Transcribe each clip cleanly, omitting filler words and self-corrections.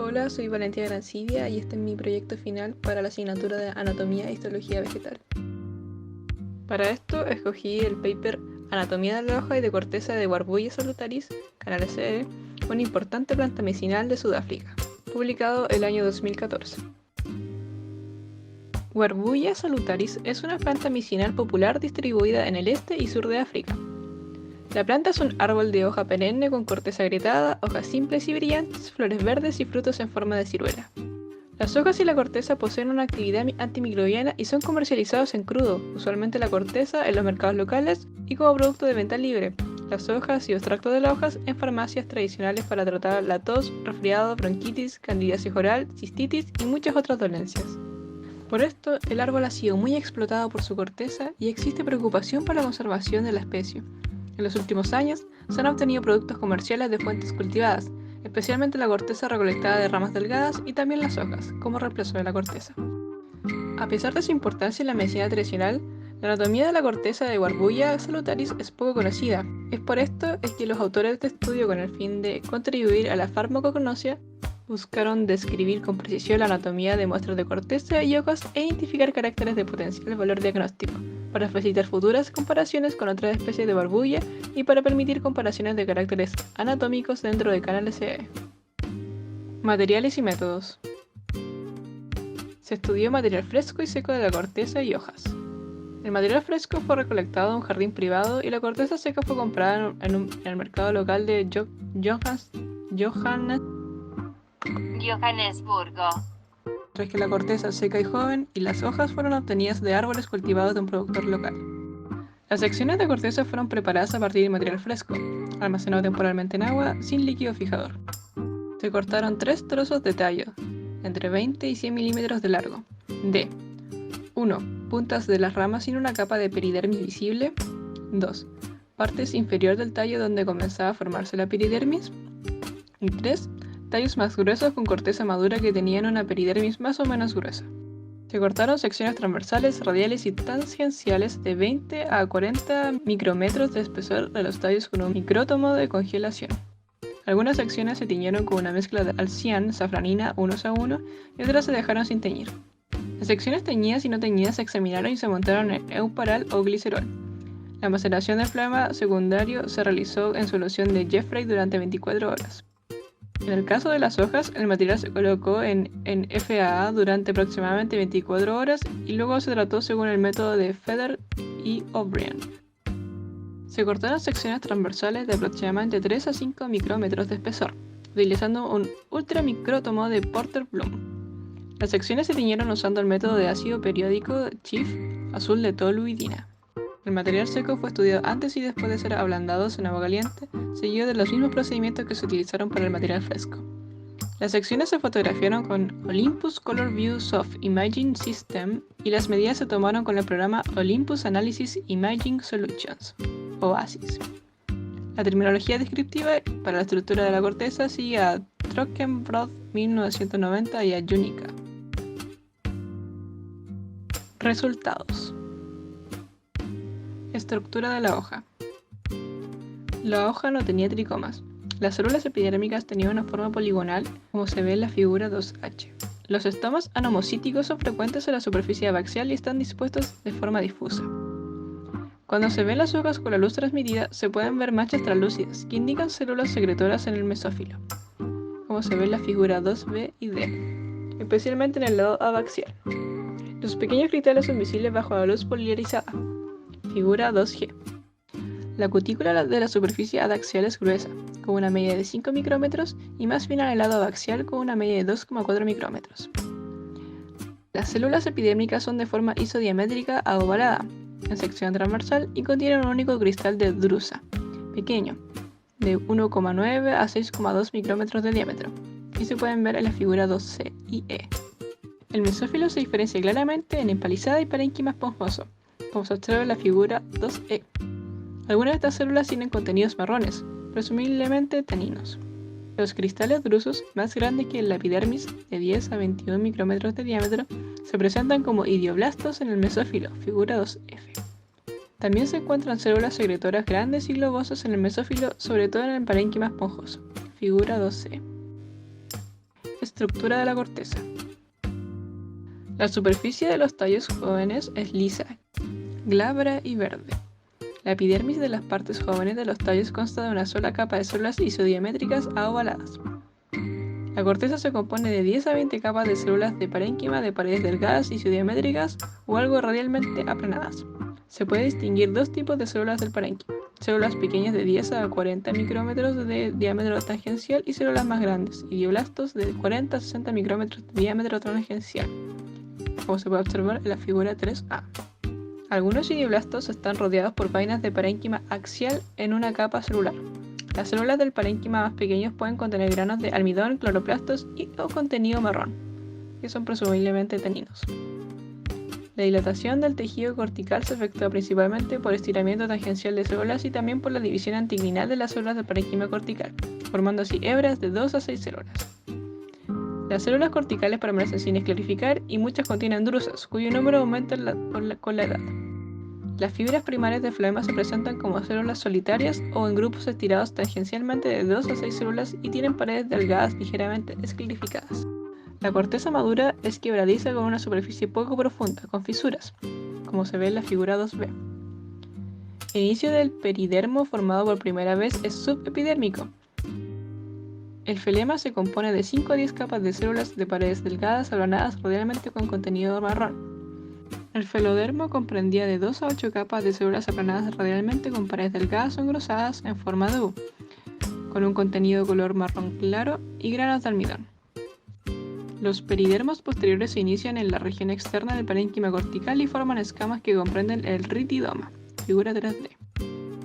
Hola, soy Valentina Arancibia y este es mi proyecto final para la asignatura de Anatomía e Histología Vegetal. Para esto escogí el paper Anatomía de la hoja y de corteza de Warburgia salutaris, Canaceae, una importante planta medicinal de Sudáfrica, publicado el año 2014. Warburgia salutaris es una planta medicinal popular distribuida en el este y sur de África. La planta es un árbol de hoja perenne con corteza agrietada, hojas simples y brillantes, flores verdes y frutos en forma de ciruela. Las hojas y la corteza poseen una actividad antimicrobiana y son comercializados en crudo, usualmente la corteza en los mercados locales y como producto de venta libre. Las hojas y extractos de las hojas en farmacias tradicionales para tratar la tos, resfriado, bronquitis, candidiasis oral, cistitis y muchas otras dolencias. Por esto, el árbol ha sido muy explotado por su corteza y existe preocupación por la conservación de la especie. En los últimos años, se han obtenido productos comerciales de fuentes cultivadas, especialmente la corteza recolectada de ramas delgadas y también las hojas, como reemplazo de la corteza. A pesar de su importancia en la medicina tradicional, la anatomía de la corteza de Warburgia salutaris es poco conocida. Es por esto que los autores de este estudio, con el fin de contribuir a la farmacognosia, buscaron describir con precisión la anatomía de muestras de corteza y hojas e identificar caracteres de potencial valor diagnóstico, para facilitar futuras comparaciones con otras especies de Warburgia y para permitir comparaciones de caracteres anatómicos dentro de Canaceae. Materiales y métodos. Se estudió material fresco y seco de la corteza y hojas. El material fresco fue recolectado en un jardín privado y la corteza seca fue comprada en el mercado local de Johannesburgo. Mientras que la corteza seca y joven y las hojas fueron obtenidas de árboles cultivados de un productor local. Las secciones de corteza fueron preparadas a partir de material fresco, almacenado temporalmente en agua, sin líquido fijador. Se cortaron 3 trozos de tallo, entre 20 y 100 milímetros de largo, de 1. Puntas de las ramas sin una capa de peridermis visible. 2. Partes inferior del tallo donde comenzaba a formarse la peridermis. Y 3. Tallos más gruesos con corteza madura que tenían una peridermis más o menos gruesa. Se cortaron secciones transversales, radiales y tangenciales de 20 a 40 micrómetros de espesor de los tallos con un micrótomo de congelación. Algunas secciones se tiñeron con una mezcla de alcián, safranina 1:1 y otras se dejaron sin teñir. Las secciones teñidas y no teñidas se examinaron y se montaron en euparal o glicerol. La maceración del flema secundario se realizó en solución de Jeffrey durante 24 horas. En el caso de las hojas, el material se colocó en FAA durante aproximadamente 24 horas y luego se trató según el método de Feder y O'Brien. Se cortaron secciones transversales de aproximadamente 3 a 5 micrómetros de espesor, utilizando un ultramicrótomo de Porter-Bloom. Las secciones se tiñeron usando el método de ácido periódico Schiff azul de toluidina. El material seco fue estudiado antes y después de ser ablandados en agua caliente, seguido de los mismos procedimientos que se utilizaron para el material fresco. Las secciones se fotografiaron con Olympus Color View Soft Imaging System y las medidas se tomaron con el programa Olympus Analysis Imaging Solutions, OASIS. La terminología descriptiva para la estructura de la corteza sigue a Trockenbrod 1990 y a Junica. Resultados. Estructura de la hoja. La hoja no tenía tricomas. Las células epidérmicas tenían una forma poligonal, como se ve en la figura 2H. Los estomas anomocíticos son frecuentes en la superficie abaxial y están dispuestos de forma difusa. Cuando se ven las hojas con la luz transmitida, se pueden ver manchas translúcidas que indican células secretoras en el mesófilo, como se ve en la figura 2B y D, especialmente en el lado abaxial. Los pequeños cristales son visibles bajo la luz poliarizada. Figura 2G. La cutícula de la superficie adaxial es gruesa, con una media de 5 micrómetros y más fina en el lado abaxial con una media de 2,4 micrómetros. Las células epidérmicas son de forma isodiamétrica a ovalada, en sección transversal y contienen un único cristal de drusa, pequeño, de 1,9 a 6,2 micrómetros de diámetro, y se pueden ver en la figura 2C y E. El mesófilo se diferencia claramente en empalizada y parénquima esponjoso, como se observa en la figura 2E. Algunas de estas células tienen contenidos marrones, presumiblemente taninos. Los cristales drusos, más grandes que la epidermis, de 10 a 21 micrómetros de diámetro, se presentan como idioblastos en el mesófilo, figura 2F. También se encuentran células secretoras grandes y globosas en el mesófilo, sobre todo en el parénquima esponjoso, figura 2C. Estructura de la corteza. La superficie de los tallos jóvenes es lisa, glabra y verde. La epidermis de las partes jóvenes de los tallos consta de una sola capa de células isodiamétricas a ovaladas. La corteza se compone de 10 a 20 capas de células de parénquima de paredes delgadas isodiamétricas o algo radialmente aplanadas. Se puede distinguir dos tipos de células del parénquima: células pequeñas de 10 a 40 micrómetros de diámetro tangencial y células más grandes, idioblastos, de 40 a 60 micrómetros de diámetro tangencial, como se puede observar en la figura 3A. Algunos idioblastos están rodeados por vainas de parénquima axial en una capa celular. Las células del parénquima más pequeños pueden contener granos de almidón, cloroplastos o contenido marrón, que son presumiblemente taninos. La dilatación del tejido cortical se efectúa principalmente por estiramiento tangencial de células y también por la división anticlinal de las células del parénquima cortical, formando así hebras de 2 a 6 células. Las células corticales permanecen sin esclerificar y muchas contienen drusas, cuyo número aumenta con la edad. Las fibras primarias del floema se presentan como células solitarias o en grupos estirados tangencialmente de 2 a 6 células y tienen paredes delgadas ligeramente esclerificadas. La corteza madura es quebradiza con una superficie poco profunda, con fisuras, como se ve en la figura 2b. El inicio del peridermo formado por primera vez es subepidérmico. El filema se compone de 5 a 10 capas de células de paredes delgadas aplanadas radialmente con contenido marrón. El felodermo comprendía de 2 a 8 capas de células aplanadas radialmente con paredes delgadas o engrosadas en forma de U, con un contenido color marrón claro y granos de almidón. Los peridermos posteriores se inician en la región externa del parénquima cortical y forman escamas que comprenden el ritidoma, figura 3D.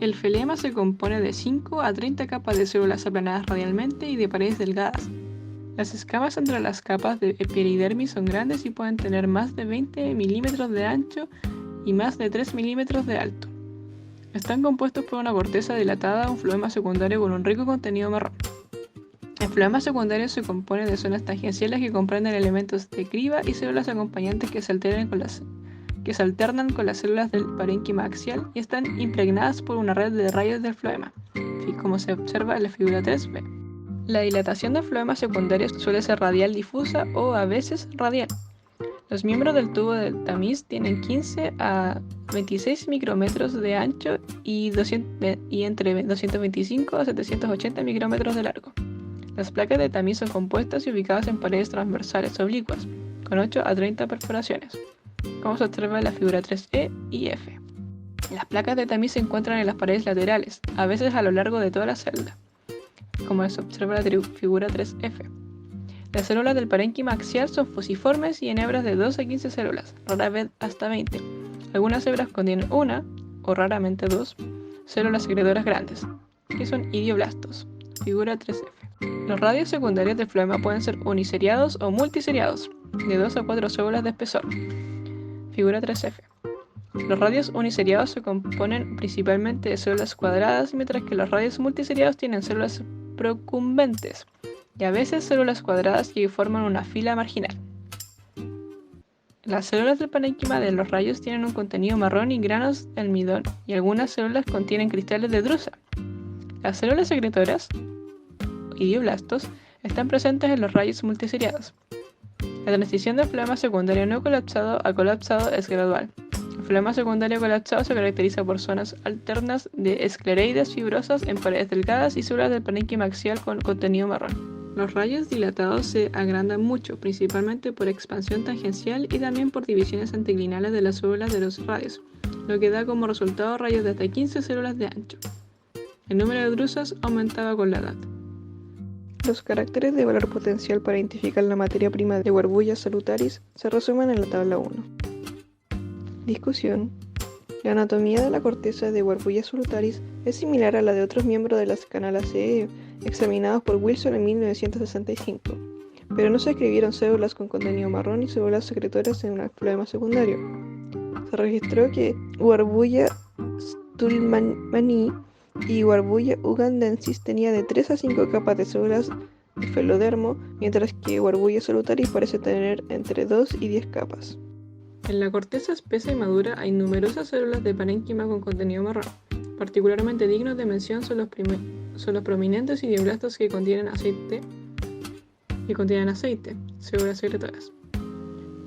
El filema se compone de 5 a 30 capas de células aplanadas radialmente y de paredes delgadas. Las escamas entre las capas de peridermis son grandes y pueden tener más de 20 milímetros de ancho y más de 3 milímetros de alto. Están compuestos por una corteza dilatada, un floema secundario con un rico contenido marrón. El floema secundario se compone de zonas tangenciales que comprenden elementos de criba y células acompañantes que se alternan con las células del parénquima axial y están impregnadas por una red de rayos del floema, como se observa en la figura 3b. La dilatación del floema secundario suele ser radial difusa o a veces radial. Los miembros del tubo del tamiz tienen 15 a 26 micrómetros de ancho y entre 225 a 780 micrómetros de largo. Las placas de tamiz son compuestas y ubicadas en paredes transversales oblicuas, con 8 a 30 perforaciones, como se observa en la figura 3E y F. Las placas de tamiz se encuentran en las paredes laterales, a veces a lo largo de toda la celda, como se observa en la figura 3F. Las células del parénquima axial son fusiformes y en hebras de 2 a 15 células, rara vez hasta 20. Algunas hebras contienen una, o raramente dos, células secretoras grandes, que son idioblastos, figura 3F. Los radios secundarios del floema pueden ser uniseriados o multiseriados, de 2 a 4 células de espesor, figura 3F. Los radios uniseriados se componen principalmente de células cuadradas, mientras que los radios multiseriados tienen células procumbentes y a veces células cuadradas que forman una fila marginal. Las células del parénquima de los rayos tienen un contenido marrón y granos de almidón, y algunas células contienen cristales de drusa. Las células secretoras, idioblastos, están presentes en los rayos multiseriados. La transición del floema secundario no colapsado a colapsado es gradual. El floema secundario colapsado se caracteriza por zonas alternas de esclereides fibrosas en paredes delgadas y células del parénquima axial con contenido marrón. Los rayos dilatados se agrandan mucho, principalmente por expansión tangencial y también por divisiones anticlinales de las células de los radios, lo que da como resultado rayos de hasta 15 células de ancho. El número de drusas aumentaba con la edad. Los caracteres de valor potencial para identificar la materia prima de Warbulla salutaris se resumen en la tabla 1. Discusión. La anatomía de la corteza de Warbulla salutaris es similar a la de otros miembros de las Canalaceae examinados por Wilson en 1965, pero no se describieron células con contenido marrón y células secretoras en un floema secundario. Se registró que Warbulla stulmanii y Warbulla ugandensis tenía de 3 a 5 capas de células de felodermo, mientras que Warbulla salutaris parece tener entre 2 y 10 capas. En la corteza espesa y madura hay numerosas células de parénquima con contenido marrón. Particularmente dignos de mención son los prominentes idioblastos que contienen aceite que contienen aceite, células secretoras.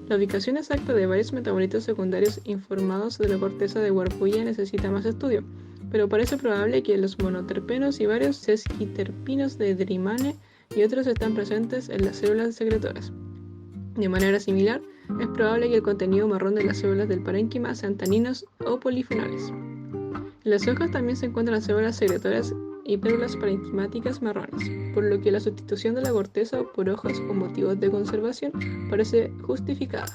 La ubicación exacta de varios metabolitos secundarios informados de la corteza de Warburgia necesita más estudio, pero parece probable que los monoterpenos y varios sesquiterpinos de Drimane y otros están presentes en las células secretoras. De manera similar, es probable que el contenido marrón de las células del parénquima sean taninos o polifenoles. En las hojas también se encuentran células secretoras y pérdulas parenquimáticas marrones, por lo que la sustitución de la corteza por hojas con motivos de conservación parece justificada.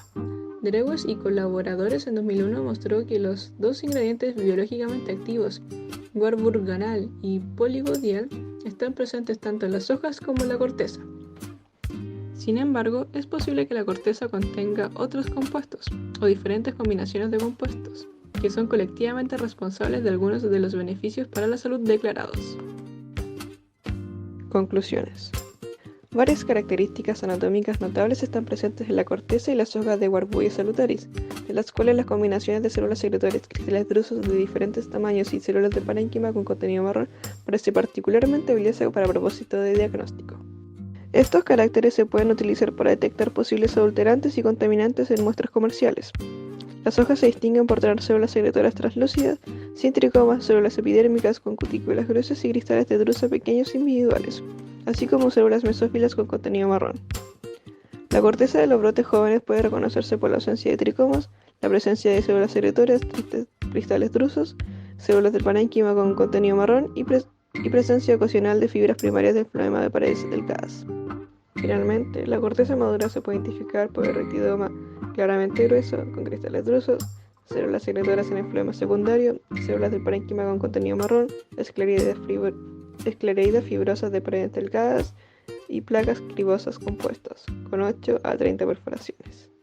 Drewes y colaboradores en 2001 mostró que los dos ingredientes biológicamente activos, warburganal y poligodial, están presentes tanto en las hojas como en la corteza. Sin embargo, es posible que la corteza contenga otros compuestos o diferentes combinaciones de compuestos, que son colectivamente responsables de algunos de los beneficios para la salud declarados. Conclusiones. Varias características anatómicas notables están presentes en la corteza y las hojas de Warburgia salutaris, de las cuales las combinaciones de células secretorias, cristales drusos de diferentes tamaños y células de parénquima con contenido marrón parece particularmente valiosa para propósito de diagnóstico. Estos caracteres se pueden utilizar para detectar posibles adulterantes y contaminantes en muestras comerciales. Las hojas se distinguen por tener células secretoras translúcidas, sin tricomas, células epidérmicas con cutículas gruesas y cristales de drusa pequeños individuales, así como células mesófilas con contenido marrón. La corteza de los brotes jóvenes puede reconocerse por la ausencia de tricomas, la presencia de células secretoras, cristales drusos, células del parénquima con contenido marrón y presencia ocasional de fibras primarias del floema de paredes delgadas. Finalmente, la corteza madura se puede identificar por el rectidoma claramente grueso, con cristales drusos, células secretoras en el floema secundario, células del parénquima con contenido marrón, esclereidas fibrosas de paredes delgadas y placas cribosas compuestas, con 8 a 30 perforaciones.